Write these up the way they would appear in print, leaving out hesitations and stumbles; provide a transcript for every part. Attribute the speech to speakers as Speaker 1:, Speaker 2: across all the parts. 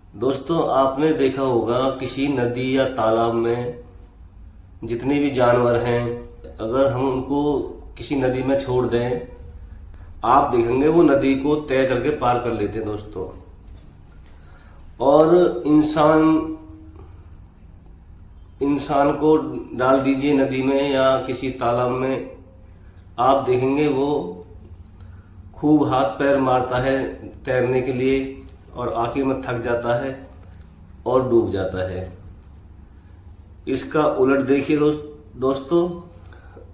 Speaker 1: दोस्तों, आपने देखा होगा किसी नदी या तालाब में जितने भी जानवर हैं, अगर हम उनको किसी नदी में छोड़ दें, आप देखेंगे वो नदी को तय करके पार कर लेते हैं दोस्तों। और इंसान को डाल दीजिए नदी में या किसी तालाब में, आप देखेंगे वो खूब हाथ पैर मारता है तैरने के लिए और आखिर में थक जाता है और डूब जाता है। इसका उलट देखिए दोस्तों,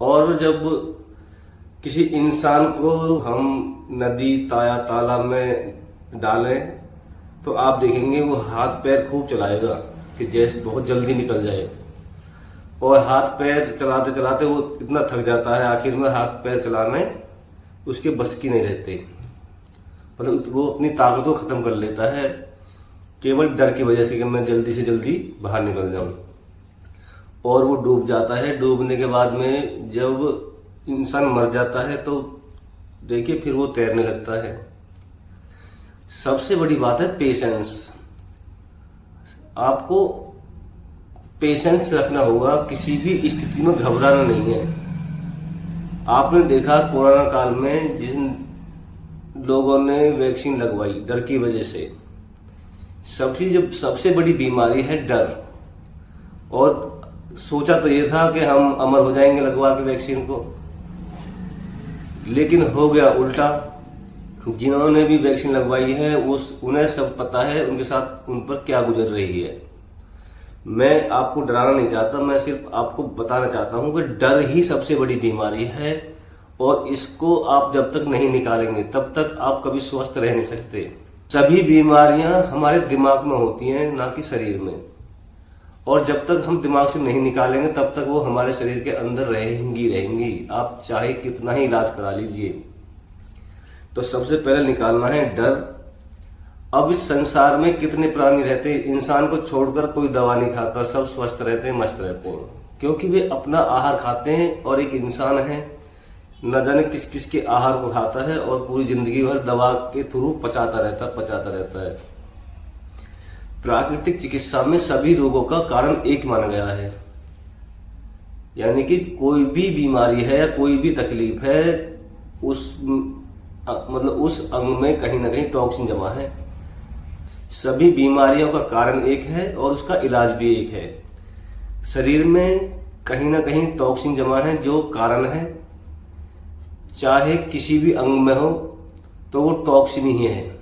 Speaker 1: और जब किसी इंसान को हम नदी या तालाब में डालें तो आप देखेंगे वो हाथ पैर खूब चलाएगा कि जैसे बहुत जल्दी निकल जाए, और हाथ पैर चलाते चलाते वो इतना थक जाता है, आखिर में हाथ पैर चलाने उसके बस की नहीं रहते, मतलब वो अपनी ताकत को खत्म कर लेता है केवल डर की वजह से कि मैं जल्दी से जल्दी बाहर निकल जाऊं, और वो डूब जाता है। डूबने के बाद में जब इंसान मर जाता है तो देखिए फिर वो तैरने लगता है। सबसे बड़ी बात है पेशेंस। आपको पेशेंस रखना होगा, किसी भी स्थिति में घबराना नहीं है। आपने देखा कोरोना काल में जिन लोगों ने वैक्सीन लगवाई डर की वजह से, सबसे बड़ी बीमारी है डर, और सोचा तो ये था कि हम अमर हो जाएंगे लगवा के वैक्सीन को, लेकिन हो गया उल्टा। जिन्होंने भी वैक्सीन लगवाई है उन्हें सब पता है उनके साथ उन पर क्या गुजर रही है। मैं आपको डराना नहीं चाहता, मैं सिर्फ आपको बताना चाहता हूं कि डर ही सबसे बड़ी बीमारी है, और इसको आप जब तक नहीं निकालेंगे तब तक आप कभी स्वस्थ रह नहीं सकते। सभी बीमारियां हमारे दिमाग में होती हैं, ना कि शरीर में, और जब तक हम दिमाग से नहीं निकालेंगे तब तक वो हमारे शरीर के अंदर रहेंगी। आप चाहे कितना ही इलाज करा लीजिए। तो सबसे पहले निकालना है डर। अब इस संसार में कितने प्राणी रहते हैं, इंसान को छोड़कर कोई दवा नहीं खाता, सब स्वस्थ रहते हैं, मस्त रहते हैं, क्योंकि वे अपना आहार खाते हैं। और एक इंसान है न जाने किस किस के आहार को खाता है और पूरी जिंदगी भर दवा के थ्रू पचाता रहता है। प्राकृतिक चिकित्सा में सभी रोगों का कारण एक माना गया है, यानी कि कोई भी बीमारी है या कोई भी तकलीफ है, उस अंग में कहीं ना कहीं टॉक्सिन जमा है। सभी बीमारियों का कारण एक है और उसका इलाज भी एक है। शरीर में कहीं ना कहीं टॉक्सिन जमा है जो कारण है, चाहे किसी भी अंग में हो तो वो टॉक्सिन ही है।